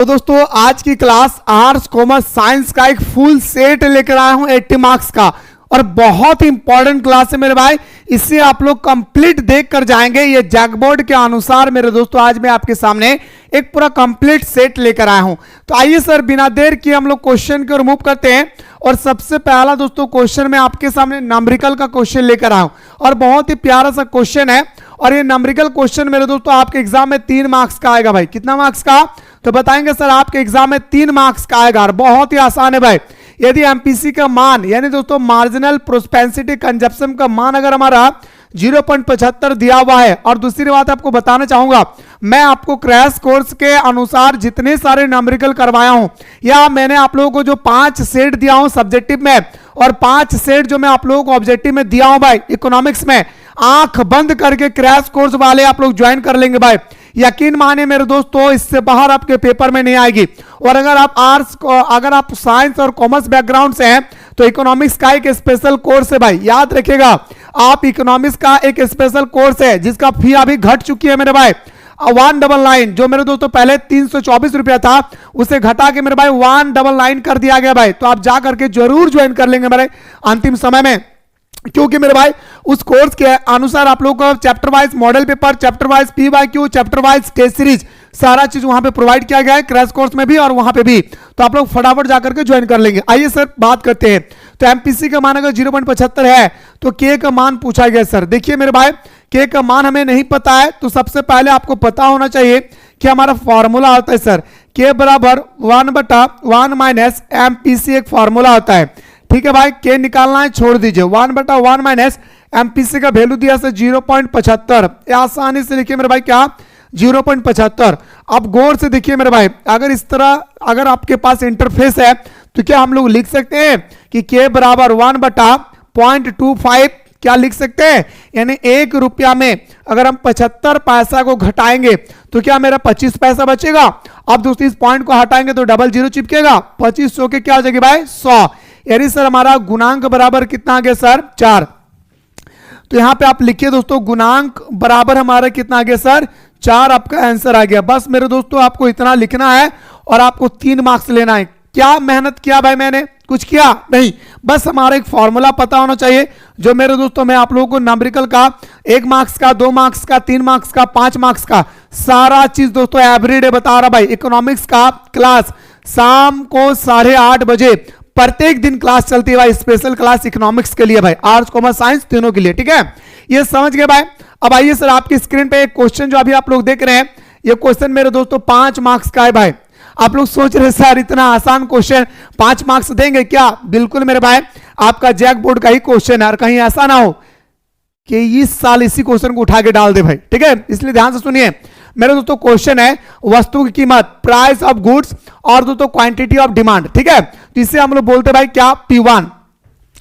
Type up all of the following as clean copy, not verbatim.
तो दोस्तों आज की क्लास आर्ट्स कॉमर्स साइंस का एक फुल सेट लेकर आया हूं 80 मार्क्स का, और बहुत ही इंपॉर्टेंट क्लास है मेरे भाई। इससे आप लोग कंप्लीट देख कर जाएंगे। ये जैकबोर्ड के अनुसार मेरे दोस्तों आज मैं आपके सामने एक पूरा कंप्लीट सेट लेकर आया हूं। तो आइए सर बिना देर किए हम लोग क्वेश्चन की ओर मूव करते हैं। और सबसे पहला दोस्तों क्वेश्चन मैं आपके सामने न्यूमेरिकल का क्वेश्चन लेकर आया हूं, और बहुत ही प्यारा सा क्वेश्चन है। और ये न्यूमेरिकल क्वेश्चन मेरे दोस्तों आपके एग्जाम में 3 मार्क्स का आएगा भाई। कितना मार्क्स का? तो बताएंगे सर आपके एग्जाम में 3 मार्क्स का आएगा, और बहुत ही आसान है भाई। यदि एमपीसी का मान यानी दोस्तों मार्जिनल प्रोस्पेंसिटी कंजप्शन का मान अगर हमारा 0.75 दिया हुआ है, और दूसरी बात आपको बताना चाहूंगा, मैं आपको क्रैश कोर्स के अनुसार जितने सारे न्यूमेरिकल करवाया हूं, या मैंने आप लोगों को जो 5 सेट दिया हूं सब्जेक्टिव में, और 5 सेट जो मैं आप लोगों को ऑब्जेक्टिव में दिया हूं भाई इकोनॉमिक्स में, आंख बंद करके क्रैश कोर्स वाले आप लोग ज्वाइन कर लेंगे भाई। यकीन माने मेरे दोस्तों, इससे बाहर आपके पेपर में नहीं आएगी। और अगर आप आर्ट्स, अगर आप साइंस और कॉमर्स बैकग्राउंड से हैं तो इकोनॉमिक्स का एक स्पेशल कोर्स है भाई, याद रखिएगा। आप इकोनॉमिक्स का एक स्पेशल कोर्स है जिसका फी अभी घट चुकी है मेरे भाई। 199 जो मेरे दोस्तों पहले 324 रुपया था, उसे घटा के मेरे भाई 199 कर दिया गया भाई। तो आप जा करके जरूर ज्वाइन कर लेंगे मेरे अंतिम समय में, क्योंकि मेरे भाई उस कोर्स के अनुसार आप लोगों को chapter wise model paper, chapter wise PYQ, chapter wise test series, सारा चीज वहां पे प्रोवाइड किया गया है, क्रैश कोर्स में भी और वहां पे भी। तो आप लोग फटाफट जाकर के ज्वाइन कर लेंगे। आइए सर बात करते हैं। तो एमपीसी का मान अगर 0.75 है तो के का मान पूछा गया सर। देखिए मेरे भाई, के का मान हमें नहीं पता है, तो सबसे पहले आपको पता होना चाहिए कि हमारा फॉर्मूला होता है सर के बराबर 1/1 माइनस एमपीसी, एक फॉर्मूला होता है। ठीक है भाई, के निकालना है, छोड़ दीजिए। 1/1 माइनस एमपीसी का वैल्यू दिया सर 0.75, आसानी से लिखिए मेरे भाई क्या 0.75। अब गौर से देखिए मेरे भाई, अगर इस तरह अगर आपके पास इंटरफेस है तो क्या हम लोग लिख सकते हैं कि के बराबर 1/0.25 क्या लिख सकते हैं, यानी 1 रुपया में अगर हम 75 पैसा को घटाएंगे तो क्या मेरा 25 पैसा बचेगा। अब दोस्तों इस पॉइंट को हटाएंगे तो डबल जीरो चिपकेगा, 2500 के क्या हो जाएगी भाई 100, यानी सर हमारा गुणांक बराबर कितना आ गया सर 4। तो यहां पे आप लिखिए दोस्तों, गुणांक बराबर हमारा कितना आ गया सर 4, आपका आंसर आ गया। बस मेरे दोस्तों आपको इतना लिखना है और आपको 3 मार्क्स लेना है। क्या मेहनत किया भाई मैंने? कुछ किया नहीं, बस हमारा एक फॉर्मूला पता होना चाहिए, जो मेरे दोस्तों मैं आप लोगों को न्यूमेरिकल का 1 मार्क्स का, 2 मार्क्स का, 3 मार्क्स का, 5 मार्क्स का सारा चीज दोस्तों एवरीडे बता रहा भाई। इकोनॉमिक्स का क्लास शाम को 8:30 बजे प्रत्येक दिन क्लास चलती है भाई, स्पेशल क्लास इकोनॉमिक्स के लिए भाई, आर्ट्स कॉमर्स साइंस तीनों के लिए। ठीक है, ये समझ गए भाई। अब आइए सर आपकी स्क्रीन पे एक क्वेश्चन जो अभी आप लोग देख रहे हैं, ये क्वेश्चन मेरे दोस्तों 5 मार्क्स का है भाई। आप लोग सोच रहे सर इतना आसान क्वेश्चन 5 मार्क्स देंगे क्या? बिल्कुल मेरे भाई, आपका जैक बोर्ड का ही क्वेश्चन है, और कहीं ऐसा ना हो कि इस साल इसी क्वेश्चन को उठा के डाल दे भाई। ठीक है, इसलिए ध्यान से सुनिए मेरे दोस्तों। क्वेश्चन है वस्तु की कीमत, प्राइस ऑफ गुड्स, और दोस्तों क्वांटिटी ऑफ डिमांड। ठीक है, तो इससे हम लोग बोलते भाई क्या P1।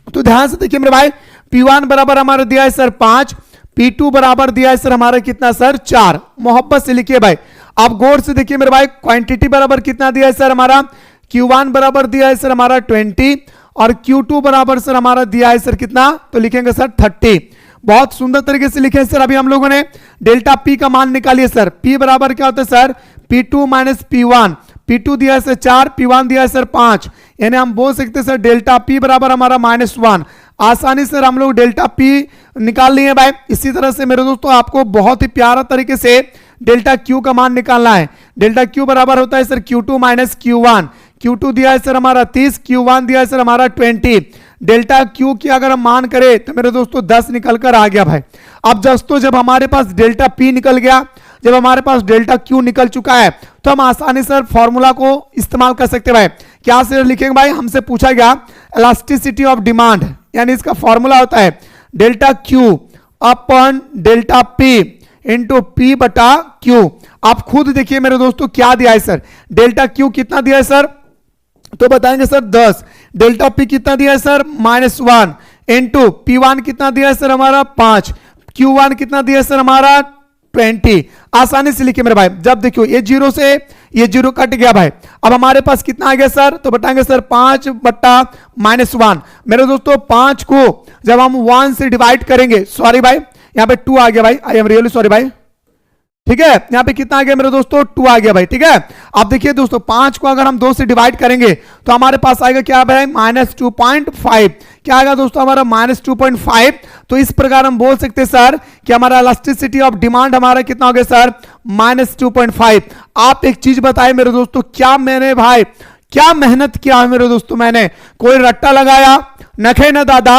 तो ध्यान से देखिए मेरे भाई, P1 बराबर हमारा दिया है सर 5, P2 बराबर दिया है सर हमारा कितना सर 4। मोहब्बत से लिखिए भाई। आप गौर से देखिए मेरे भाई, क्वांटिटी बराबर कितना दिया है सर हमारा, Q1 बराबर दिया है सर हमारा 20, और Q2 बराबर सर हमारा दिया है सर कितना, तो लिखेंगे सर 30। बहुत सुंदर तरीके से लिखे सर। अभी हम लोगों ने डेल्टा P का मान निकालिए सर। P बराबर क्या होता है sir P2 minus P1। P2 दिया है सर 4, P1 दिया है सर 5, यानी हम बोल सकते हैं सर डेल्टा P बराबर हमारा -1। आसानी से हम लोग डेल्टा P निकाल लिए भाई। इसी तरह से मेरे दोस्तों आपको बहुत ही प्यारा तरीके से डेल्टा Q का मान निकालना है। डेल्टा Q बराबर होता है sir Q2 minus Q1। Q2 दिया है सर हमारा 30, Q1 दिया है सर हमारा 20। डेल्टा Q की अगर हम मान करें तो मेरे दोस्तों 10 निकल कर आ गया भाई। अब दोस्तों जब हमारे पास डेल्टा P निकल गया, जब हमारे पास डेल्टा Q निकल चुका है, तो हम आसानी से फॉर्मूला को इस्तेमाल कर सकते हैं भाई। क्या से लिखेंगे भाई, हमसे पूछा गया इलास्टिसिटी ऑफ डिमांड, यानी इसका फॉर्मूला होता है delta Q upon delta P into P बटा Q। आप खुद देखिए मेरे दोस्तों क्या दिया है सर, डेल्टा Q कितना दिया है सर, तो बताएंगे सर 10। डेल्टा P कितना दिया है सर -1 इंटू P1 कितना दिया है सर हमारा 5, Q1 कितना दिया है सर हमारा 20। आसानी से लिखिए मेरे भाई। जब देखियो ये 0 से ये 0 कट गया भाई, अब हमारे पास कितना आ गया सर, तो बताएंगे सर 5/-1। मेरे दोस्तों 5 को जब हम 1 से डिवाइड करेंगे, सॉरी भाई यहाँ पे 2 आ गया भाई, आई एम रियली सॉरी भाई। ठीक है, यहाँ पे कितना आ गया मेरे दोस्तों 2 आ गया भाई। ठीक है, अब देखिए दोस्तों 5 को अगर हम 2 से डिवाइड करेंगे तो हमारे पास आएगा क्या भाई -2.5। क्या आएगा दोस्तों हमारा -2.5। तो इस प्रकार हम बोल सकते हैं सर कि हमारा इलास्टिसिटी ऑफ डिमांड हमारा कितना हो गया सर -2.5। आप एक चीज बताए मेरे दोस्तों, क्या मैंने भाई क्या मेहनत किया है मेरे दोस्तों, मैंने कोई रट्टा लगाया नखे न दादा,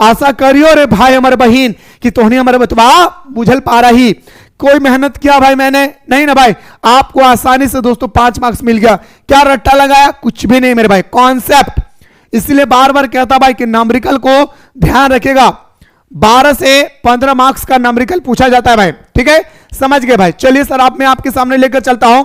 आशा करियो रे भाई हमारे बहन कि तोहनी हमारे बतवा बुझल पा रही। कोई मेहनत किया भाई मैंने नहीं ना भाई, आपको आसानी से दोस्तों 5 मार्क्स मिल गया। क्या रट्टा लगाया, कुछ भी नहीं मेरे भाई, कॉन्सेप्ट। इसलिए बार बार कहता भाई कि नंबरिकल को ध्यान रखेगा, 12 से 15 मार्क्स का नंबरिकल पूछा जाता है भाई। ठीक है, समझ गए भाई। चलिए सर आप मैं आपके सामने लेकर चलता हूं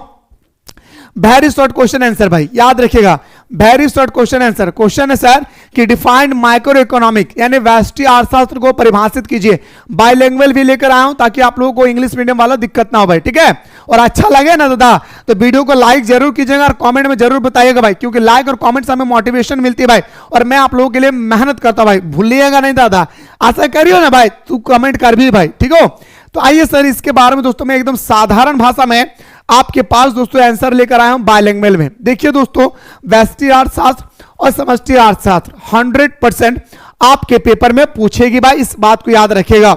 वेरी शॉर्ट क्वेश्चन आंसर भाई, याद रखिएगा very short question answer. Question है सर कि डिफाइंड माइक्रो इकोनॉमिक यानी व्यष्टि अर्थशास्त्र को परिभाषित कीजिए। बाइलिंगुअल भी लेकर आया हूं ताकि आप लोगों को इंग्लिश मीडियम वाला दिक्कत ना हो भाई। ठीक है, और अच्छा लगे ना दादा तो वीडियो को लाइक जरूर कीजिएगा और कमेंट में जरूर बताइएगा भाई, क्योंकि लाइक और कमेंट से हमें मोटिवेशन मिलती है भाई, और मैं आप लोगों के लिए मेहनत करता हूं भाई, भूलिएगा नहीं दादा, आशा करियो ना भाई तू कमेंट कर भी भाई। ठीक हो, तो आइए सर इसके बारे में दोस्तों मैं एकदम साधारण भाषा में आपके पास दोस्तों आंसर लेकर आया हूं बाइलिंगुअल में। देखिए दोस्तों व्यष्टि अर्थशास्त्र और समष्टि अर्थशास्त्र 100% आपके पेपर में पूछेगी भाई, इस बात को याद रखिएगा।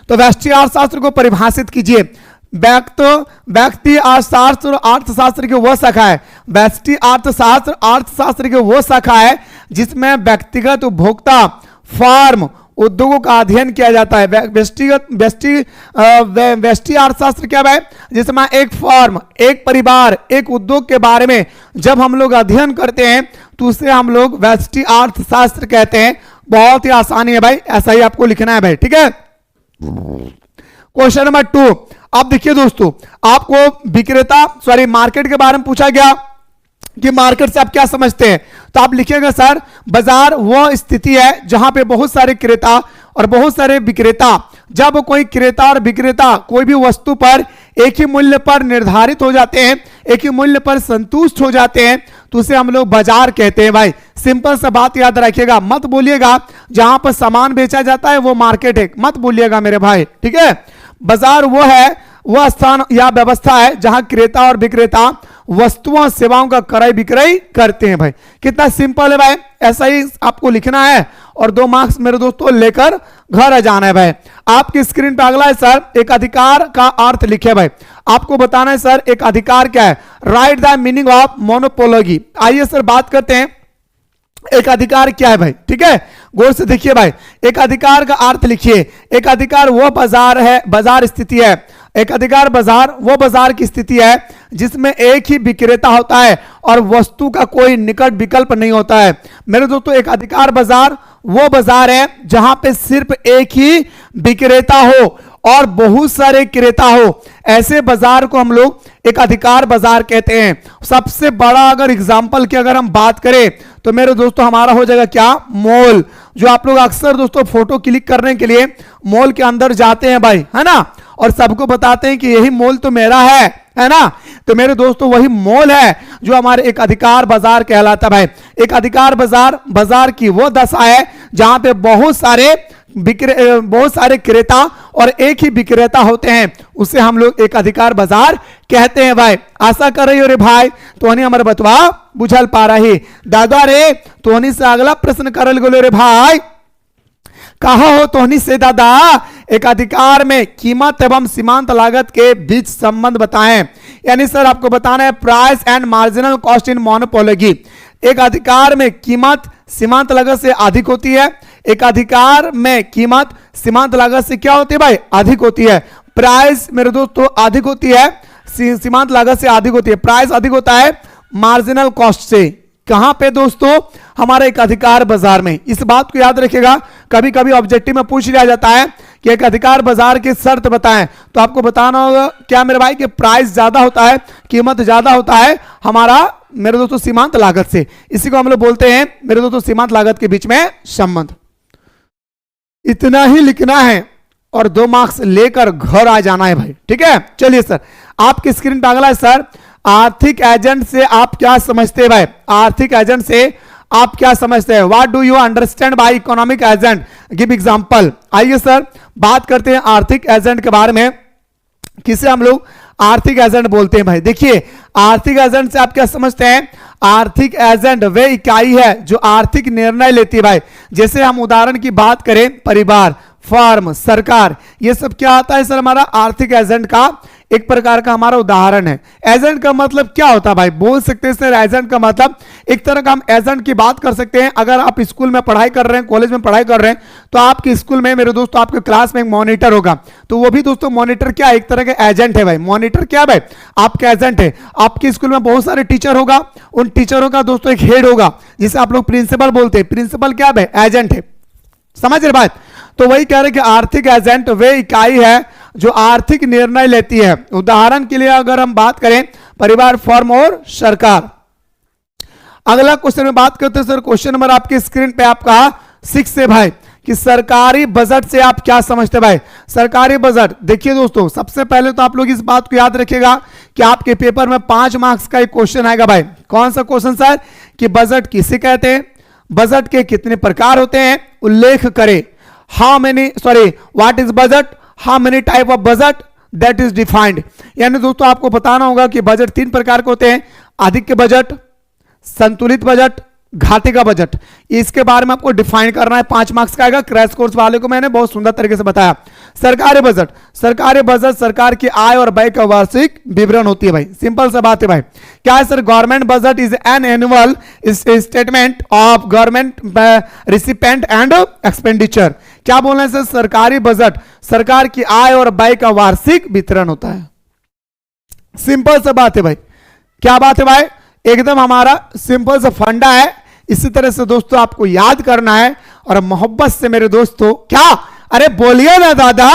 तो व्यष्टि अर्थशास्त्र को परिभाषित कीजिए। व्यक्ति अर्थशास्त्र और अर्थशास्त्र की वह शाखा है, व्यष्टि अर्थशास्त्र अर्थशास्त्र की वह शाखा है जिसमें व्यक्तिगत उपभोक्ता फर्म उद्योगों का अध्ययन किया जाता है। व्यष्टि अर्थशास्त्र क्या है, जिसमें एक फर्म, एक परिवार, एक उद्योग के बारे में जब हम लोग अध्ययन करते हैं तो उसे हम लोग व्यष्टि अर्थशास्त्र कहते हैं। बहुत ही आसानी है भाई, ऐसा ही आपको लिखना है भाई। ठीक है, क्वेश्चन नंबर 2। अब देखिए दोस्तों आपको विक्रेता मार्केट के बारे में पूछा गया कि मार्केट से आप क्या समझते हैं, तो आप लिखिएगा सर बाजार वह स्थिति है जहां पे बहुत सारे क्रेता और बहुत सारे विक्रेता, जब कोई क्रेता और विक्रेता कोई भी वस्तु पर एक ही मूल्य पर निर्धारित हो जाते हैं, एक ही मूल्य पर संतुष्ट हो जाते हैं, तो उसे हम लोग बाजार कहते हैं भाई। सिंपल सा बात याद रखिएगा, मत बोलिएगा जहां पर सामान बेचा जाता है वो मार्केट है, मत बोलिएगा मेरे भाई। ठीक है, बाजार वो है, वह स्थान या व्यवस्था है जहां क्रेता और विक्रेता वस्तुओं सेवाओं का क्रय विक्रय करते हैं भाई। कितना सिंपल है भाई, ऐसा ही आपको लिखना है और 2 मार्क्स मेरे दोस्तों लेकर घर आ जाना है भाई। आपकी स्क्रीन पे अगला है सर एक अधिकार का अर्थ लिखे भाई, आपको बताना है सर एक अधिकार क्या है। Right the meaning of monopoly. आइए सर बात करते हैं एक अधिकार क्या है भाई। ठीक है, गौर से देखिए भाई, एक अधिकार का अर्थ लिखिए। एक अधिकार वो बाजार है, बाजार स्थिति है। एक अधिकार बाजार वो बाजार की स्थिति है जिसमें एक ही विक्रेता होता है और वस्तु का कोई निकट विकल्प नहीं होता है। मेरे दोस्तों एक अधिकार बाजार वो बाजार है जहां पे सिर्फ एक ही विक्रेता हो और बहुत सारे क्रेता हो, ऐसे बाजार को हम लोग एक अधिकार बाजार कहते हैं। सबसे बड़ा अगर एग्जांपल की अगर हम बात करें तो मेरे दोस्तों हमारा हो जाएगा क्या, मॉल। जो आप लोग अक्सर दोस्तों फोटो क्लिक करने के लिए मॉल के अंदर जाते हैं भाई, है ना, और सबको बताते हैं कि यही मॉल तो मेरा है ना, तो मेरे दोस्तों वही मॉल है जो हमारे एक अधिकार बाजार कहलाता है भाई। एक अधिकार बाजार बाजार की वो दशा है जहां पे बहुत सारे क्रेता और एक ही विक्रेता होते हैं, उसे हम लोग एक अधिकार बाजार कहते हैं भाई। आशा कर रही हो रे भाई तोहनी हमारे बतवा बुझल पा रही दादा रे, तोहनी से अगला प्रश्न करल गोले रे भाई, कहा हो तोहनी से दादा एक अधिकार में कीमत एवं सीमांत लागत के बीच संबंध बताएं। यानी सर आपको बताना है price and marginal cost in monopoly. एक अधिकार में कीमत सीमांत लागत से अधिक होती है, एक अधिकार में कीमत सीमांत लागत से क्या होती है भाई, अधिक होती है। प्राइस मेरे दोस्तों अधिक होती है, सीमांत लागत से अधिक होती है। प्राइस अधिक होता है मार्जिनल कॉस्ट से। कहां पे दोस्तों, हमारे एक अधिकार बाजार में। इस बात को याद रखिएगा, कभी कभी ऑब्जेक्टिव में पूछ लिया जाता है कि एक अधिकार बाजार की शर्त बताएं, तो आपको बताना होगा क्या मेरे भाई कि प्राइस ज्यादा होता है, कीमत ज्यादा होता है हमारा मेरे दोस्तों सीमांत लागत से। इसी को हम लोग बोलते हैं मेरे दोस्तों सीमांत लागत के बीच में संबंध। इतना ही लिखना है और 2 मार्क्स लेकर घर आ जाना है भाई। ठीक है, चलिए सर आपकी स्क्रीन पर अगला है सर आर्थिक एजेंट से आप क्या समझते हैं भाई। आर्थिक एजेंट से आप क्या समझते हैं, what do you understand by economic agent, give example. आइए सर बात करते हैं आर्थिक एजेंट के बारे में। किसे हम लोग आर्थिक एजेंट बोलते हैं भाई। देखिए आर्थिक एजेंट से आप क्या समझते हैं, आर्थिक एजेंट वे इकाई है जो आर्थिक निर्णय लेती है भाई। जैसे हम उदाहरण की बात करें, परिवार, फर्म, सरकार, ये सब क्या आता है सर, हमारा आर्थिक एजेंट का एक प्रकार का हमारा उदाहरण है। एजेंट का मतलब क्या होता है भाई, बोल सकते हैं सर एजेंट का मतलब एक तरह का हम एजेंट की बात कर सकते हैं। अगर आप स्कूल में पढ़ाई कर रहे हैं, कॉलेज में पढ़ाई कर रहे हैं, तो आपके स्कूल में मेरे दोस्तों आपके क्लास में एक मॉनिटर होगा, तो वो भी दोस्तों मॉनिटर क्या एक तरह का एजेंट है भाई। मॉनिटर क्या भाई, आपका एजेंट है। आपके स्कूल में बहुत सारे टीचर होगा, उन टीचरों का दोस्तों एक हेड होगा जिसे आप लोग प्रिंसिपल बोलते हैं। प्रिंसिपल क्या भाई, एजेंट है। समझ रहे बात। तो वही कह रहे कि आर्थिक एजेंट वे इकाई है जो आर्थिक निर्णय लेती है। उदाहरण के लिए अगर हम बात करें, परिवार, फर्म और सरकार। अगला क्वेश्चन में बात करते हैं सर, क्वेश्चन नंबर आपके स्क्रीन पे आपका 6 से भाई, कि सरकारी बजट से आप क्या समझते हैं भाई। सरकारी बजट, देखिए दोस्तों सबसे पहले तो आप लोग इस बात को याद रखिएगा कि आपके पेपर में 5 मार्क्स का एक क्वेश्चन आएगा भाई। कौन सा क्वेश्चन सर, कि बजट किसे कहते हैं, बजट के कितने प्रकार होते हैं, उल्लेख करें। What is budget, how many type of budget that is defined. यानी दोस्तों आपको बताना होगा कि बजट 3 प्रकार के होते हैं, अधिक बजट, संतुलित बजट, घाटे का बजट। इसके बारे में आपको डिफाइन करना है। 5 मार्क्स का आएगा। क्रैश कोर्स वाले को मैंने बहुत सुंदर तरीके से बताया। सरकारी बजट, सरकारी बजट सरकार की आय और व्यय का वार्षिक विवरण होती है भाई। सिंपल सा बात है भाई। क्या है sir, government budget is an annual statement of government recipient and expenditure. क्या बोलना है सर, सरकारी बजट सरकार की आय और व्यय का वार्षिक वितरण होता है। सिंपल सा बात है भाई। क्या बात है भाई, एकदम हमारा सिंपल सा फंडा है। इसी तरह से दोस्तों आपको याद करना है और मोहब्बत से मेरे दोस्तों, क्या, अरे बोलिए ना दादा,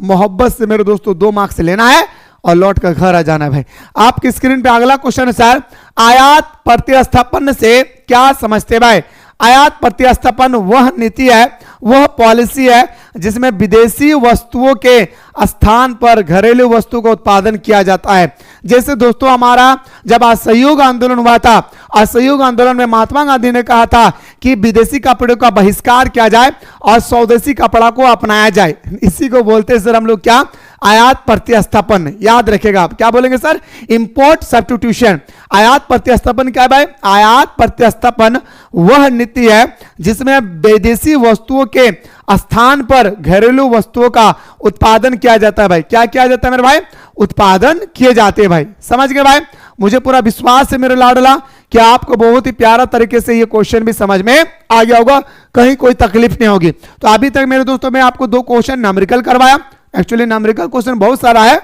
मोहब्बत से मेरे दोस्तों 2 मार्क्स लेना है और लौट कर घर आ जाना है भाई। आपकी स्क्रीन पे अगला क्वेश्चन है सर, आयात प्रतिस्थापन से क्या समझते भाई। आयात प्रतिस्थापन वह नीति है, वह पॉलिसी है जिसमें विदेशी वस्तुओं के स्थान पर घरेलू वस्तु का उत्पादन किया जाता है। जैसे दोस्तों हमारा जब असहयोग आंदोलन हुआ था, असहयोग आंदोलन में महात्मा गांधी ने कहा था कि विदेशी कपड़ों का बहिष्कार किया जाए और स्वदेशी कपड़ा को अपनाया जाए। इसी को बोलते हैं सर हम लोग क्या, आयात प्रतिस्थापन। याद रखेगा आप क्या बोलेंगे सर, इंपोर्ट सब्स्टिट्यूशन। आयात प्रतिस्थापन क्या है भाई, आयात प्रतिस्थापन वह नीति है जिसमें विदेशी वस्तुओं के स्थान पर घरेलू वस्तुओं का उत्पादन किया जाता है भाई। क्या किया जाता है मेरे भाई, उत्पादन किए जाते हैं भाई। समझ गए भाई। मुझे पूरा विश्वास है मेरे लाडला कि आपको बहुत ही प्यारा तरीके से ये क्वेश्चन भी समझ में आ गया होगा, कहीं कोई तकलीफ नहीं होगी। तो अभी तक मेरे दोस्तों मैं आपको 2 क्वेश्चन न्यूमेरिकल करवाया। एक्चुअली न्यूमेरिकल क्वेश्चन बहुत सारा है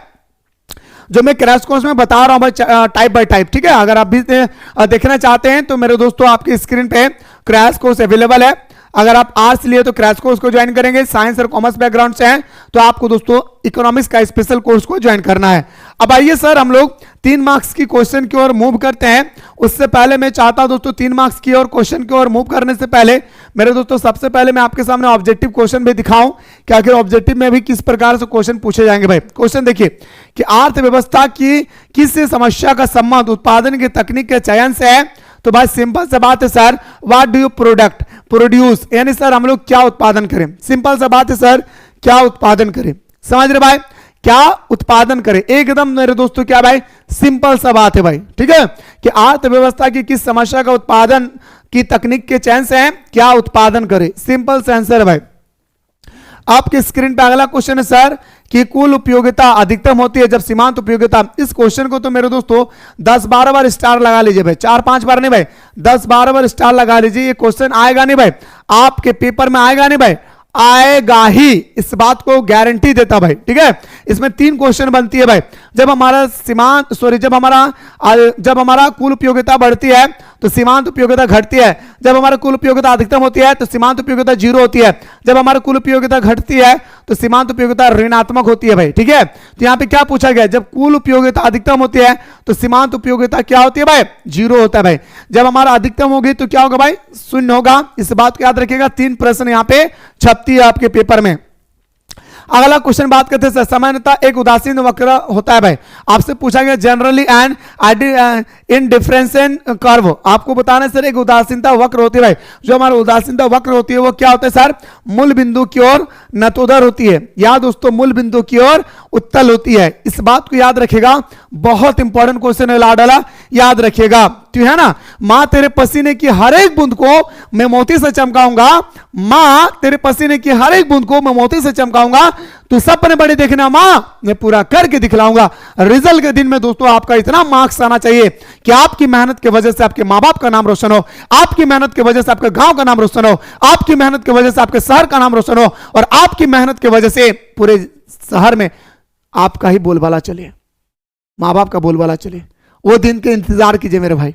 जो मैं क्रैश कोर्स में बता रहा हूं भाई, टाइप बाय टाइप। ठीक है, अगर आप भी देखना चाहते हैं तो मेरे दोस्तों आपकी स्क्रीन पे क्रैश कोर्स अवेलेबल है। अगर आप आर्ट्स लिए तो क्रैश कोर्स को ज्वाइन करेंगे, साइंस और कॉमर्स बैकग्राउंड से हैं तो आपको दोस्तों इकोनॉमिक्स का स्पेशल कोर्स को ज्वाइन करना है। अब आइए सर हम लोग 3 मार्क्स की क्वेश्चन की ओर मूव करते हैं। उससे पहले मैं चाहता हूं दोस्तों 3 मार्क्स की ओर क्वेश्चन की ओर मूव करने से पहले मेरे दोस्तों सबसे पहले मैं आपके सामने ऑब्जेक्टिव क्वेश्चन भी दिखाऊं कि आखिर ऑब्जेक्टिव में भी किस प्रकार से क्वेश्चन पूछे जाएंगे भाई। क्वेश्चन देखिए कि अर्थव्यवस्था की किस समस्या का संबंध उत्पादन की तकनीक के चयन से है। तो भाई सिंपल सा बात है sir, what do you produce, यानी सर हम लोग क्या उत्पादन करें। सिंपल सा बात है सर, क्या उत्पादन करें। समझ रहे भाई, क्या उत्पादन करें, एकदम मेरे दोस्तों क्या भाई, सिंपल सा बात है भाई। ठीक है, कि अर्थव्यवस्था की किस समस्या का उत्पादन की तकनीक के चयन से है, क्या उत्पादन करें। सिंपल सा आंसर है भाई। आपके स्क्रीन पे अगला क्वेश्चन है सर कि कुल उपयोगिता अधिकतम होती है जब सीमांत उपयोगिता। इस क्वेश्चन को तो मेरे दोस्तों 10-12 बार स्टार लगा लीजिए भाई, 4-5 बार नहीं भाई, 10-12 बार स्टार लगा लीजिए। ये क्वेश्चन आएगा नहीं भाई, आपके पेपर में आएगा नहीं भाई, आएगा ही, इस बात को गारंटी देता भाई। ठीक है, इसमें 3 क्वेश्चन बनती है भाई। जब हमारा सीमांत जब हमारा कुल उपयोगिता बढ़ती है तो सीमांत उपयोगिता घटती है। जब हमारा कुल उपयोगिता अधिकतम होती है तो सीमांत उपयोगिता 0 होती है। जब हमारा कुल उपयोगिता घटती है तो सीमांत उपयोगिता ऋणात्मक होती है भाई। ठीक है, तो यहां पे क्या पूछा गया, जब कुल उपयोगिता अधिकतम होती है तो सीमांत उपयोगिता क्या होती है भाई, 0 होता है भाई। जब हमारा अधिकतम होगी तो क्या होगा भाई, 0 होगा। इस बात को याद रखिएगा। 3 प्रश्न यहां पे छपती है आपके पेपर में। अगला क्वेश्चन बात करते हैं सामान्यतः एक उदासीन वक्र होता है भाई। आपसे पूछा गया जनरली एंड इनडिफरेंशिएशन कर्व। आपको बताना है सर एक उदासीनता वक्र होती है भाई। जो हमारा उदासीनता वक्र होती है वो क्या होता है सर, मूल बिंदु की ओर नतोदर होती है। या दोस्तों मूल बिंदु की ओर उत्तल होती है। इस बात को याद रखिएगा, बहुत इंपॉर्टेंट क्वेश्चन है लाडला, याद रखिएगा। तो है ना, मां तेरे पसीने की हर एक बूंद को मैं मोती से चमकाऊंगा, मां तेरे पसीने की हर एक बूंद को मैं मोती से चमकाऊंगा, तू सपने बड़े देखना मां, मैं पूरा करके दिखलाऊंगा। रिजल्ट के दिन में दोस्तों आपका इतना मार्क्स आना चाहिए कि आपकी मेहनत की वजह से आपके मां बाप का नाम रोशन हो, आपकी मेहनत की वजह से आपके गांव का नाम रोशन हो, आपकी मेहनत की वजह से आपके शहर का नाम रोशन हो, और आपकी मेहनत की वजह से पूरे शहर में आपका ही बोलबाला चले, मां बाप का बोलबाला चले। वो दिन के इंतजार कीजिए मेरे भाई।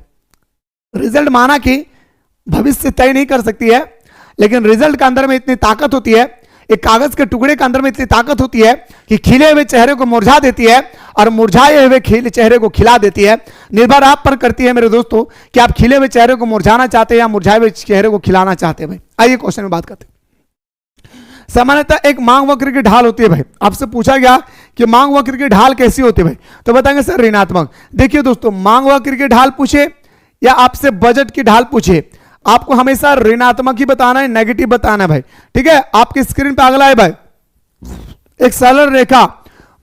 रिजल्ट माना कि भविष्य तय नहीं कर सकती है, लेकिन रिजल्ट के अंदर में इतनी ताकत होती है, एक कागज के टुकड़े के अंदर में इतनी ताकत होती है कि खिले हुए चेहरे को मुरझा देती है और मुरझाए हुए चेहरे को खिला देती है। निर्भर आप पर करती है मेरे दोस्तों कि आप खिले हुए चेहरे को मुरझाना चाहते हैं या मुरझाए हुए चेहरे को खिलाना चाहते हैं। भाई आइए क्वेश्चन में बात करते हैं। सामान्यतः एक मांग वक्र की ढाल होती है। भाई आपसे पूछा गया कि मांग वक्र की ढाल कैसी होती है, भाई तो बताएंगे सर ऋणात्मक। देखिए दोस्तों, मांग वक्र की ढाल पूछे या आपसे बजट की ढाल पूछे, आपको हमेशा ऋणात्मक ही बताना है, नेगेटिव बताना है भाई। ठीक है, आपकी स्क्रीन पे अगला है भाई, एक सरल रेखा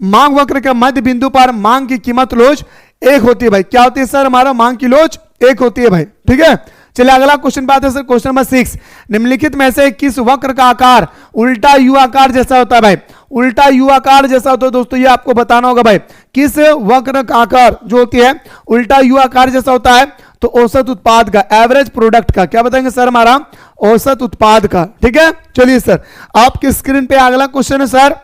मांग वक्र के मध्य बिंदु पर मांग की कीमत लोच एक होती है। भाई क्या होती है सर? हमारा मांग की लोच एक होती है भाई। ठीक है, चलिए अगला क्वेश्चन बात है सर, क्वेश्चन नंबर 6। निम्नलिखित में से किस वक्र का आकार उल्टा यू आकार जैसा होता है? भाई उल्टा यू आकार जैसा होता है दोस्तों, ये आपको बताना होगा भाई। किस वक्र का आकार जो होती है उल्टा यू आकार जैसा होता है? तो औसत उत्पाद का, एवरेज प्रोडक्ट का। क्या बताएंगे सर? हमारा औसत उत्पाद का। ठीक है, चलिए सर आपकी स्क्रीन पे अगला क्वेश्चन है सर,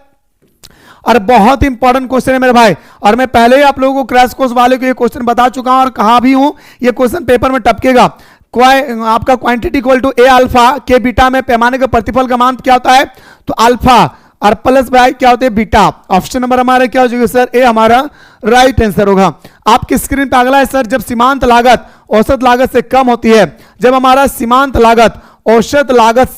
और बहुत इंपॉर्टेंट क्वेश्चन है मेरे भाई, और मैं पहले ही आप लोगों को क्रैश कोर्स वाले को ये क्वेश्चन बता चुका हूं और कहा भी हूं, ये क्वेश्चन पेपर में टपकेगा। आपका quantity equal to A alpha के बीटा में पैमाने के प्रतिफल का मान क्या होता है? तो अल्फा और प्लस बाय क्या होते हैं? बीटा। ऑप्शन नंबर हमारा क्या हो जाएगा सर? ए हमारा राइट आंसर होगा। आपकी स्क्रीन पे अगला है सर, जब सीमांत लागत औसत लागत से कम होती है, जब हमारा सीमांत लागत औसत लागत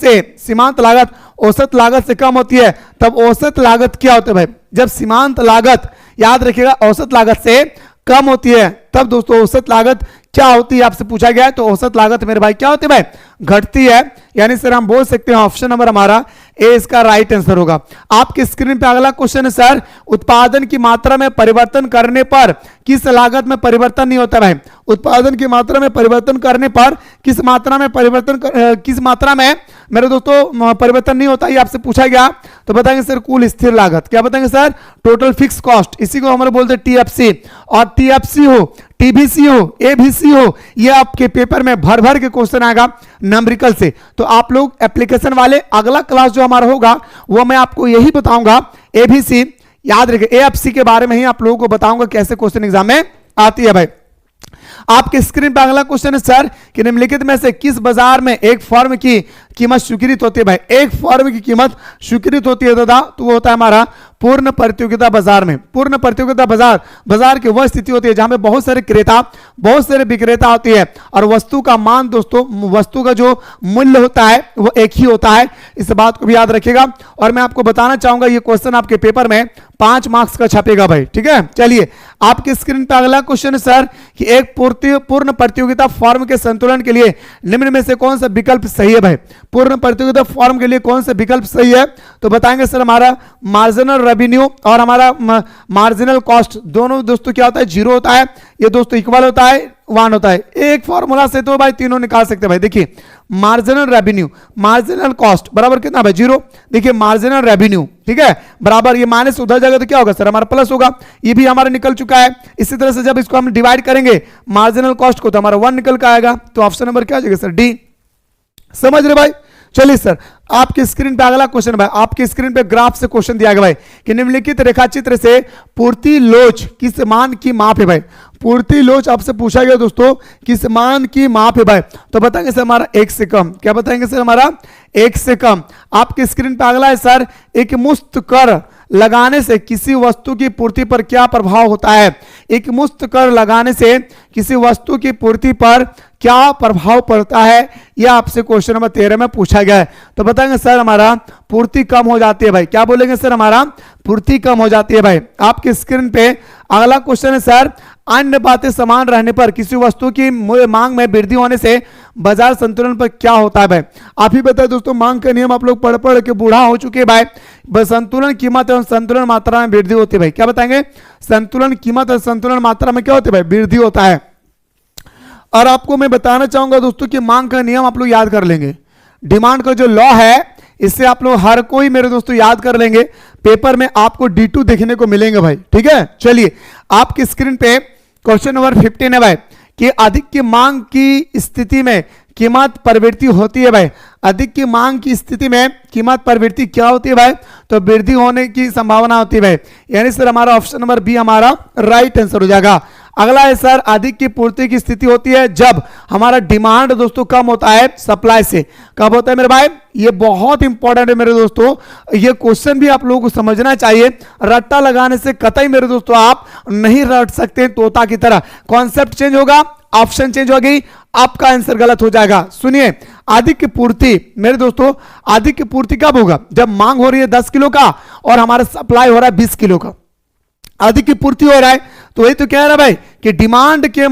से कम होती है, तब औसत लागत क्या होती है भाई? जब सीमांत लागत, याद रखिएगा, औसत लागत से कम होती है, तब दोस्तों औसत लागत क्या होती है? आपसे पूछा गया है। तो औसत लागत मेरे भाई क्या होती है भाई? घटती है। यानी सर हम बोल सकते हैं ऑप्शन नंबर हमारा ए इसका राइट आंसर होगा। आपकी स्क्रीन पे अगला क्वेश्चन है सर, उत्पादन की मात्रा में परिवर्तन करने पर किस लागत में परिवर्तन नहीं होता भाई? उत्पादन की मात्रा में परिवर्तन करने पर किस मात्रा में मेरे दोस्तों परिवर्तन नहीं होता, ये आपसे पूछा गया। तो बताएंगे सर कुल स्थिर लागत। क्या बताएंगे सर? Total fix cost. इसी को हम बोलते हैं टीएफसी। और टीएफसी हो, टीबीसी हो, एबीसी हो, ये आपके पेपर में भर भर के क्वेश्चन आएगा नंबरिकल से। तो आप लोग एप्लीकेशन वाले अगला क्लास जो हमारा होगा वो मैं आपको यही बताऊंगा, एबीसी याद रखिए, एएफसी के बारे में ही आप लोगों को बताऊंगा कैसे क्वेश्चन एग्जाम में आती है भाई। आपके स्क्रीन पर अगला क्वेश्चन है सर कि निम्नलिखित में से किस बाजार में एक फर्म की कीमत स्वीकृत होती है भाई? एक फर्म की कीमत स्वीकृत होती है दादा, तो वो होता है हमारा पूर्ण प्रतियोगिता बाजार में। पूर्ण प्रतियोगिता बाजार की वह स्थिति होती है जहां पे बहुत सारे क्रेता, बहुत सारे विक्रेता होती है, और वस्तु का मान दोस्तों, वस्तु का जो मूल्य होता है वो एक ही होता है। इस बात को भी याद रखिएगा। और मैं आपको बताना चाहूंगा ये क्वेश्चन आपके पेपर में 5 मार्क्स का छपेगा भाई। ठीक है, चलिए आपकी स्क्रीन पर अगला क्वेश्चन है सर कि एक पूर्ण प्रतियोगिता फॉर्म के संतुलन के लिए निम्न में से कौन सा विकल्प सही है भाई? पूर्ण प्रतियोगिता फॉर्म के लिए कौन सा विकल्प सही है? तो बताएंगे सर हमारा मार्जिनल रेवेन्यू और हमारा मार्जिनल कॉस्ट दोनों दोस्तों क्या होता है? 0 होता है। ये दोस्तों इक्वल होता है, 1 होता है। एक फॉर्मूला से तो भाई तीनों निकाल सकते हैं भाई। देखिए मार्जिनल रेवेन्यू, मार्जिनल कॉस्ट बराबर कितना भाई? 0। देखिए मार्जिनल रेवेन्यू, ठीक है, बराबर ये माइनस उधर जाएगा तो क्या होगा सर? हमारा प्लस होगा। ये भी हमारा निकल चुका है। इसी तरह से जब इसको हम डिवाइड करेंगे मार्जिनल कॉस्ट को, तो हमारा 1 निकल का आएगा। तो ऑप्शन नंबर क्या आ जाएगा सर? डी। समझ रहे भाई? चलिए सर आपकी स्क्रीन पे अगला क्वेश्चन भाई, आपकी स्क्रीन पे ग्राफ से क्वेश्चन दिया गया भाई कि निम्नलिखित रेखाचित्र से पूर्ति लोच किस मान की माप है भाई? पूर्ति लोच आपसे पूछा गया दोस्तों, किस मान की माप है भाई? तो बताएंगे सर हमारा 1 से कम। क्या बताएंगे सर? हमारा 1 से कम। आपकी स्क्रीन पे अगला है सर, एक मुक्त कर लगाने से किसी वस्तु की पूर्ति पर क्या प्रभाव होता है? एक मुक्त कर लगाने से किसी वस्तु की पूर्ति पर क्या प्रभाव पड़ता है? यह आपसे क्वेश्चन नंबर 13 में पूछा गया है। तो बताएंगे सर हमारा पूर्ति कम हो जाती है भाई। क्या बोलेंगे सर? हमारा पूर्ति कम हो जाती है भाई। आपकी स्क्रीन पे अगला क्वेश्चन है सर, अन्य बातें समान रहने पर किसी वस्तु की मांग में वृद्धि होने से बाजार संतुलन पर क्या होता है भाई? आप ही बताए दोस्तों, मांग का नियम आप लोग पढ़ पढ़ के बूढ़ा हो चुके हैं भाई। संतुलन कीमत एवं संतुलन मात्रा में वृद्धि होती है भाई। क्या बताएंगे? संतुलन कीमत और संतुलन मात्रा में क्या होती है भाई? वृद्धि होता है। और आपको मैं बताना चाहूंगा दोस्तों कि मांग का नियम आप लोग याद कर लेंगे। डिमांड का जो लॉ है इससे आप लोग हर कोई मेरे दोस्तों याद कर लेंगे। पेपर में आपको D2 देखने को मिलेंगे भाई। ठीक है, चलिए आपकी स्क्रीन पे क्वेश्चन नंबर 15 है भाई कि अधिक की मांग की स्थिति में कीमत प्रवृत्ति होती है भाई। अधिक की मांग की स्थिति में कीमत प्रवृत्ति क्या होती है भाई? तो वृद्धि होने की संभावना होती है भाई। यानी सर हमारा ऑप्शन नंबर बी हमारा राइट आंसर हो जाएगा। अगला है सर, अधिक की पूर्ति की स्थिति होती है जब हमारा डिमांड दोस्तों कम होता है सप्लाई से। कब होता है मेरे भाई? ये बहुत इंपॉर्टेंट है मेरे दोस्तों, ये क्वेश्चन भी आप लोगों को समझना चाहिए। रट्टा लगाने से कतई मेरे दोस्तों आप नहीं रट सकते तोता की तरह। कॉन्सेप्ट चेंज होगा, ऑप्शन चेंज हो गई, आपका आंसर गलत हो जाएगा। सुनिए, अधिक की पूर्ति मेरे दोस्तों, अधिक की पूर्ति कब होगा? जब मांग हो रही है 10 किलो का और हमारा सप्लाई हो रहा है 20 किलो का। अधिक की पूर्ति हो रहा है तो वही तो कह रहा है भाई कि डिमांड के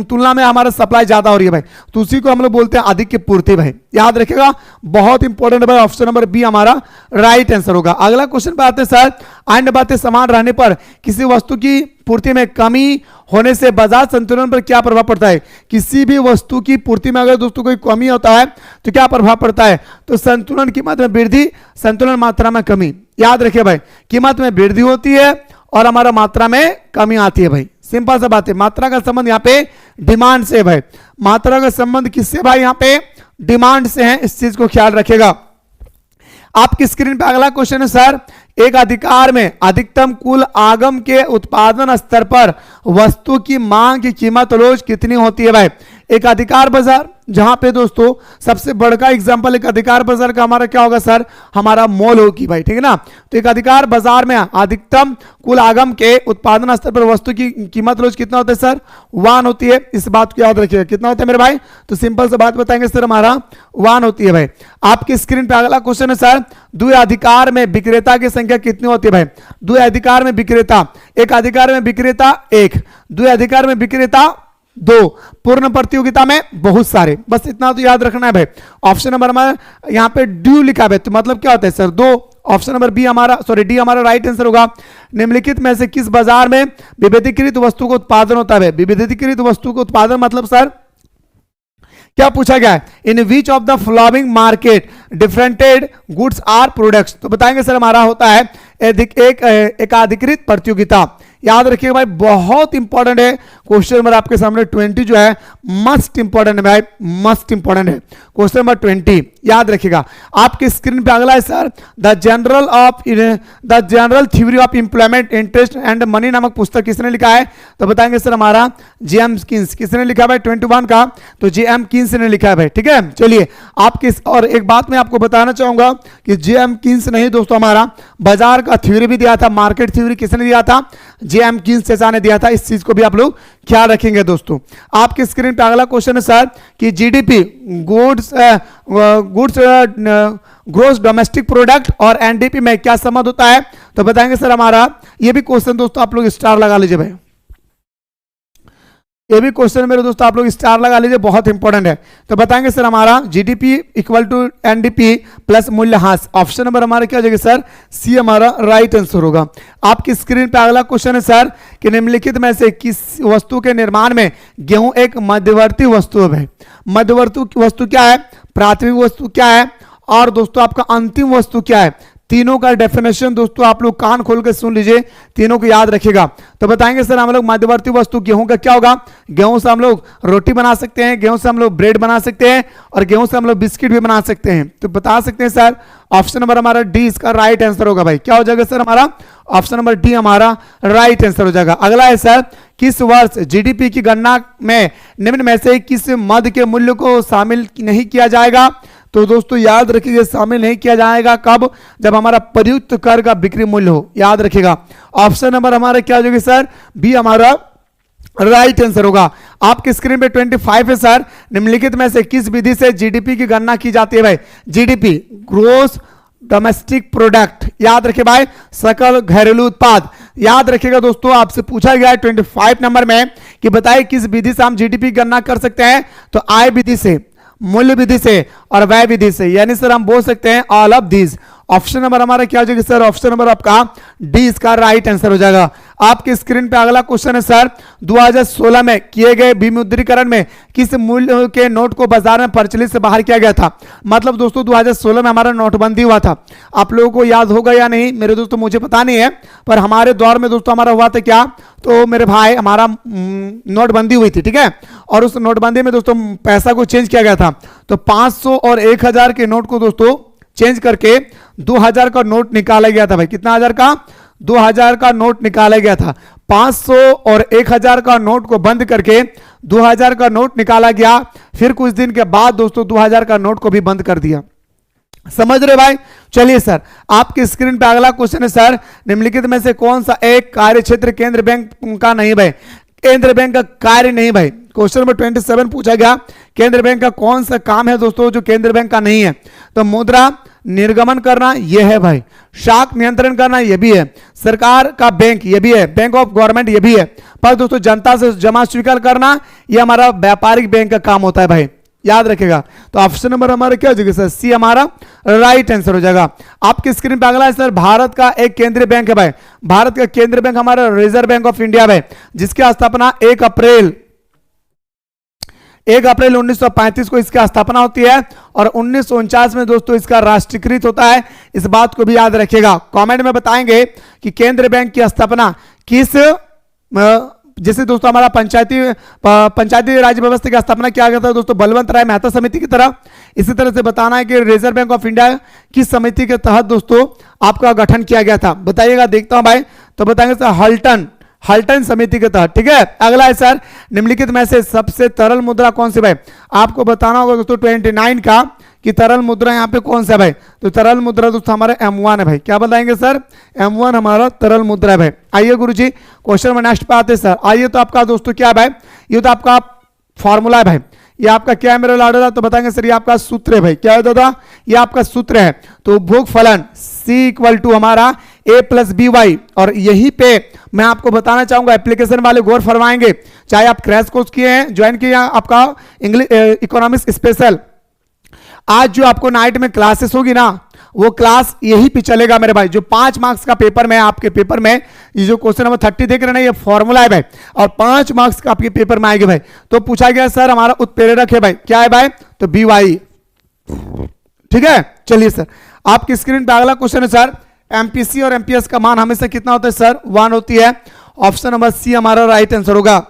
तुलना में हमारा सप्लाई ज्यादा हो रही है भाई, तो उसी को हम लोग बोलते हैं अधिक की पूर्ति भाई। याद रखिएगा, बहुत इंपॉर्टेंट है भाई। ऑप्शन नंबर बी हमारा राइट आंसर होगा। अगला क्वेश्चन पे आते हैं सर, अन्य बातें समान रहने पर किसी वस्तु की पूर्ति में कमी होने से बाजार संतुलन पर क्या प्रभाव पड़ता है? किसी भी वस्तु की पूर्ति में अगर दोस्तों कोई कमी होता है तो क्या प्रभाव पड़ता है? तो संतुलन कीमत में वृद्धि, संतुलन मात्रा में कमी। याद रखिए भाई, कीमत में वृद्धि होती है और हमारा मात्रा में कमी आती है भाई। सिंपल सा बात है। मात्रा का संबंध यहाँ पे डिमांड से है भाई। मात्रा का संबंध किससे भाई? यहाँ पे डिमांड से है, इस चीज को ख्याल रखिएगा। आपकी स्क्रीन पे अगला क्वेश्चन है सर, एक अधिकार में अधिकतम कुल आगम के उत्पादन स्तर पर वस्तु की मांग की कीमत रोज कितनी होती है भाई? एक अधिकार बाजार, जहां पे दोस्तों सबसे बड़का एग्जांपल एक अधिकार बाजार का हमारा क्या होगा सर? हमारा मोल होगी भाई। ठीक है ना? तो एक अधिकार बाजार में अधिकतम कुल आगम के उत्पादन स्तर पर वस्तु की कीमत रोज कितना होता है सर? 1 होती है। इस बात को याद रखिएगा। कितना होता है मेरे भाई? तो सिंपल से बात बताएंगे सर, हमारा 1 होती है भाई। आपकी स्क्रीन पे अगला क्वेश्चन है सर, द्वि अधिकार में विक्रेता की संख्या कितनी होती है भाई? द्वि अधिकार में विक्रेता, एक अधिकार में विक्रेता 1, द्वि अधिकार में विक्रेता 2, पूर्ण प्रतियोगिता में बहुत सारे। बस इतना तो याद रखना है भाई। ऑप्शन नंबर हमारा यहाँ पे ड्यू लिखा है तो मतलब क्या होता है सर? 2। ऑप्शन नंबर बी हमारा डी हमारा राइट आंसर होगा। निम्नलिखित में से किस बाजार में विविधीकृत वस्तु का उत्पादन होता है? विविधीकृत वस्तु का उत्पादन मतलब सर क्या पूछा गया है? In which of the following market differentiated goods are products. तो बताएंगे सर हमारा होता है एकाधिकृत प्रतियोगिता। याद रखिएगा भाई, बहुत इंपॉर्टेंट है क्वेश्चन नंबर आपके सामने 20 जो है, मस्ट इंपॉर्टेंट है भाई, मस्ट इंपॉर्टेंट है क्वेश्चन नंबर 20। याद रखिएगा। आपके स्क्रीन पे अगला है sir, the general theory of employment interest and money नामक पुस्तक किसने लिखा है? तो बताएंगे सर हमारा J.M. कीन्स। किसने लिखा है भाई 21 का? तो J.M. कीन्स ने लिखा है भाई। ठीक है, चलिए आपके और एक बात मैं आपको बताना चाहूंगा कि J.M. कीन्स नहीं दोस्तों, हमारा बाजार का थ्योरी भी दिया था, मार्केट थ्योरी किसने दिया था? J.M. कीन्स चचा ने दिया था। इस चीज को भी आप लोग ख्याल रखेंगे दोस्तों। आपके स्क्रीन पे अगला क्वेश्चन है सर कि GDP goods gross domestic product और एनडीपी में क्या संबंध होता है? तो बताएंगे सर हमारा, ये भी क्वेश्चन दोस्तों आप लोग स्टार लगा लीजिए भाई। ये भी क्वेश्चन मेरे दोस्तों आप लोग स्टार लगा लीजिए, बहुत इंपॉर्टेंट है। तो बताएंगे सर हमारा GDP equal to NDP plus मूल्यह्रास। ऑप्शन नंबर हमारा क्या हो जाएगा सर? सी हमारा राइट आंसर होगा। आपकी स्क्रीन पे अगला क्वेश्चन है सर कि निम्नलिखित में से किस वस्तु के निर्माण में गेहूं एक मध्यवर्ती वस्तु है? मध्यवर्ती वस्तु क्या है? प्राथमिक वस्तु क्या है? और दोस्तों आपका अंतिम वस्तु क्या है? तीनों का डेफिनेशन दोस्तों आप लोग कान खोल कर सुन लीजिए, तीनों को याद रखिएगा। तो बताएंगे सर हम लोग मध्यवर्ती वस्तु गेहूं का क्या होगा? गेहूं से हम लोग रोटी बना सकते हैं, गेहूं से हम लोग ब्रेड बना सकते हैं और गेहूं से हम लोग बिस्किट भी बना सकते हैं। तो बता सकते हैं सर ऑप्शन नंबर हमारा डी इसका राइट आंसर होगा भाई। क्या हो जाएगा सर हमारा? ऑप्शन नंबर डी हमारा राइट आंसर हो जाएगा। अगला है सर, किस वर्ष जीडीपी की गणना में निम्न में से किस मद के मूल्य को शामिल नहीं किया जाएगा? तो दोस्तों याद रखिए शामिल नहीं किया जाएगा कब? जब हमारा प्रयुक्त कर का बिक्री मूल्य हो। याद रखिएगा। ऑप्शन नंबर हमारा क्या हो जाएगा सर? बी हमारा राइट आंसर होगा। आपके स्क्रीन पे 25 है सर, निम्नलिखित में से किस विधि से जीडीपी की गणना की जाती है भाई? GDP gross domestic product. याद रखिए भाई, सकल घरेलू उत्पाद। याद रखिएगा दोस्तों, आपसे पूछा गया है 25 नंबर में कि बताइए किस विधि से हम जीडीपी गणना कर सकते हैं। तो आय विधि से, मूल्य विधि से और व्यय विधि से, यानी सर हम बोल सकते हैं all of these. Option number हमारा क्या हो जाएगा सर, ऑप्शन नंबर आपका डी इसका राइट आंसर हो जाएगा। आपके स्क्रीन पे अगला क्वेश्चन है सर, 2016 में किए गए विमुद्रीकरण में किस मूल्य के नोट को बाजार में प्रचलित से बाहर किया गया था। मतलब दोस्तों 2016 में हमारा नोटबंदी हुआ था, आप लोगों को याद होगा या नहीं मेरे दोस्तों, मुझे पता नहीं है, पर हमारे दौर में दोस्तों हमारा हुआ था क्या, तो मेरे भाई हमारा नोटबंदी हुई थी, ठीक है। और उस नोटबंदी में दोस्तों पैसा को चेंज किया गया था, तो 500 और 1000 के नोट को दोस्तों चेंज करके 2000 का नोट निकाला गया था भाई। कितना हजार का, 2000 का नोट निकाला गया था। 500 और 1000 का नोट को बंद करके 2000 का नोट निकाला गया। फिर कुछ दिन के बाद दोस्तों 2000 का नोट को भी बंद कर दिया। समझ रहे भाई। चलिए सर, आपकी स्क्रीन पे अगला क्वेश्चन है सर, निम्नलिखित में से कौन सा एक कार्य क्षेत्र केंद्र बैंक का नहीं भाई। केंद्र बैंक का कार्य नहीं भाई। क्वेश्चन नंबर 27 पूछा गया, केंद्र बैंक का कौन सा काम है दोस्तों जो केंद्र बैंक का नहीं है। तो मुद्रा निर्गमन करना यह है भाई, शाख नियंत्रण करना यह भी है, सरकार का बैंक यह भी है, बैंक ऑफ गवर्नमेंट यह भी है, पर दोस्तों जनता से जमा स्वीकार करना यह हमारा व्यापारिक बैंक का काम होता है भाई, याद रखेगा। तो ऑप्शन नंबर हमारा क्या हो जाएगा सर, सी हमारा राइट आंसर हो जाएगा। आपकी स्क्रीन पे अगला है सर, भारत का एक केंद्रीय बैंक है भाई। भारत का केंद्रीय बैंक हमारा रिजर्व बैंक ऑफ इंडिया भाई, जिसकी स्थापना 1 अप्रैल 1935 को इसकी स्थापना होती है और 1949 में दोस्तों इसका राष्ट्रीयकृत होता है। इस बात को भी याद रखिएगा। कमेंट में बताएंगे कि केंद्रीय बैंक की स्थापना किस, जैसे दोस्तों हमारा पंचायती राज व्यवस्था की स्थापना किया गया था दोस्तों बलवंत राय मेहता समिति की तरह। इसी तरह से बताना है कि रिजर्व बैंक ऑफ इंडिया किस समिति के तहत दोस्तों आपका गठन किया गया था, बताइएगा। देखता हूं भाई, तो बताएंगे सर हल्टन समिति के तहत, ठीक है। अगला है सर, निम्नलिखित में से सबसे तरल मुद्रा कौन सी भाई। आपको बताना होगा दोस्तों 29 का कि तरल मुद्रा यहाँ पे कौन सा है भाई। तो तरल मुद्रा दोस्तों हमारा M1 है भाई। क्या बताएंगे सर, M1 हमारा तरल मुद्रा है भाई। आइए गुरुजी क्वेश्चन में नेक्स्ट पे आते हैं सर। आइए, तो आपका दोस्तों क्या है भाई, ये तो आपका फॉर्मूला है भाई। ये आपका क्या है मेरे लाडो, तो बताएंगे सर ये आपका सूत्र है भाई। क्या है दादा, ये आपका सूत्र है। तो उपभोग फलन C = हमारा A + BY। और यहीं पे मैं आपको बताना चाहूंगा, एप्लीकेशन वाले गौर फरमाएंगे, चाहे आप क्रैश कोर्स किए हैं, ज्वाइन किए हैं आपका इंग्लिश इकोनॉमिक्स स्पेशल, आज जो आपको नाइट में क्लासेस होगी ना, वो क्लास यही पे चलेगा मेरे भाई। जो 5 मार्क्स का पेपर में, आपके पेपर में ये जो क्वेश्चन नंबर 30 देख रहे हैं ना, ये फॉर्मूला है भाई, और 5 मार्क्स का आपके पेपर में आएगा भाई। तो पूछा गया सर हमारा उत्प्रेरक है भाई, क्या है भाई, तो BY, ठीक है। चलिए सर, आपकी स्क्रीन पे अगला क्वेश्चन है सर, MPC और MPS का मान हमेशा कितना होता है सर, 1 होती है। ऑप्शन नंबर सी हमारा राइट आंसर होगा।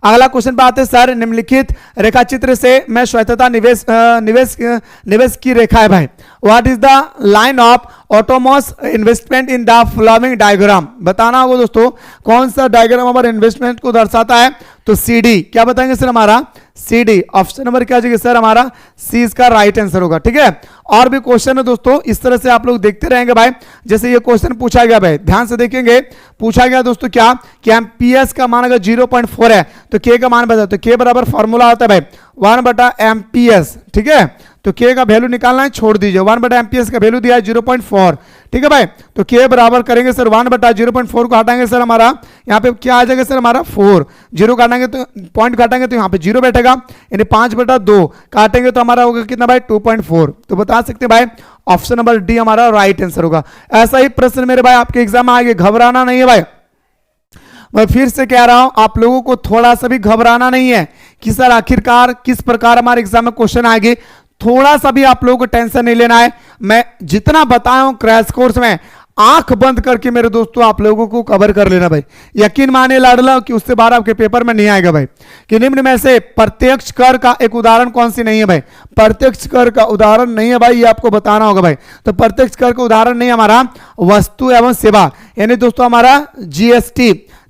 अगला क्वेश्चन पे आते हैं सर, निम्नलिखित रेखाचित्र से मैं श्वेतता निवेश की रेखा है भाई। What is the line of ऑटोमोस investment in the following diagram. बताना होगा दोस्तों कौन सा डायग्राम हमारे इन्वेस्टमेंट को दर्शाता है। तो CD, क्या बताएंगे सर हमारा CD। ऑप्शन नंबर क्या जाएगा सर हमारा सी इसका राइट आंसर होगा, ठीक है। और भी क्वेश्चन है दोस्तों, इस तरह से आप लोग देखते रहेंगे भाई। जैसे ये क्वेश्चन पूछा गया भाई, ध्यान से देखेंगे, पूछा गया दोस्तों क्या कि MPS का मान अगर 0.4 है तो K का मान बता, तो K बराबर फॉर्मूला होता है भाई 1/MPS, ठीक है। तो K का वैल्यू निकालना है, छोड़ दीजिए, 1/MPS का वैल्यू दिया है 0.4, ठीक है भाई। तो K बराबर करेंगे सर 1/0.4 को हटाएंगे सर हमारा यहाँ पे क्या आ जाएगा सर हमारा 4, 0 काटेंगे तो पॉइंट काटेंगे तो यहाँ पे 0 बैठेगा, यानी 5/2 काटेंगे तो हमारा होगा कितना भाई 2.4। तो बता सकते हैं भाई ऑप्शन नंबर डी हमारा राइट आंसर होगा। ऐसा ही प्रश्न मेरे भाई आपके एग्जाम में आएंगे, घबराना नहीं है भाई। मैं फिर से कह रहा हूं, आप लोगों को थोड़ा सा भी घबराना नहीं है कि सर आखिरकार किस प्रकार हमारे एग्जाम में क्वेश्चन आएंगे। थोड़ा सा भी आप लोगों को टेंशन नहीं लेना है। मैं जितना बताया हूं क्रैश कोर्स में, आंख बंद करके मेरे दोस्तों आप लोगों को कवर कर लेना भाई। यकीन माने लाडला कि उससे बाहर आपके पेपर में नहीं आएगा भाई। कि निम्न में से प्रत्यक्ष कर का एक उदाहरण कौन सी नहीं है भाई। प्रत्यक्ष कर का उदाहरण नहीं है भाई, ये आपको बताना होगा भाई। तो प्रत्यक्ष कर का उदाहरण नहीं हमारा वस्तु एवं सेवा, यानी दोस्तों हमारा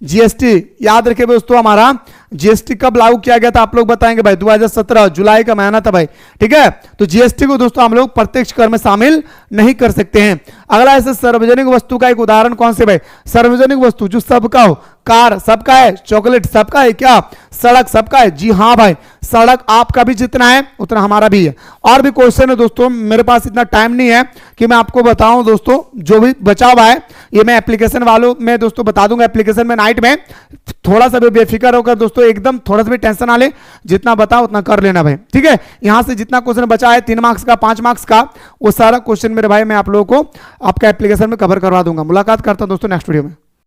जीएसटी याद रखे दोस्तों, हमारा जीएसटी कब लागू किया गया था आप लोग बताएंगे भाई, 2017 जुलाई का महीना था भाई, ठीक है। तो जीएसटी को दोस्तों हम लोग प्रत्यक्ष कर में शामिल नहीं कर सकते हैं। अगला ऐसे सार्वजनिक वस्तु का एक उदाहरण कौन से भाई, सार्वजनिक वस्तु जो सबका हो, कार सबका है, चॉकलेट सबका है, क्या सड़क सबका है? जी हाँ भाई, सड़क आपका भी जितना है उतना हमारा भी है। और भी क्वेश्चन है दोस्तों, मेरे पास इतना टाइम नहीं है कि मैं आपको बताऊं दोस्तों, जो भी बचा हुआ है ये मैं एप्लीकेशन वालों में दोस्तों बता दूंगा, एप्लीकेशन में नाइट में। थोड़ा सा भी बेफिक्र होकर दोस्तों, एकदम थोड़ा सा भी टेंशन ना ले, जितना बताओ उतना कर लेना भाई, ठीक है। यहां से जितना क्वेश्चन बचा है 3 मार्क्स का, 5 मार्क्स का, वो सारा क्वेश्चन मेरे भाई मैं आप लोगों को आपका एप्लीकेशन में कवर करवा दूंगा। मुलाकात करता हूं दोस्तों नेक्स्ट वीडियो में।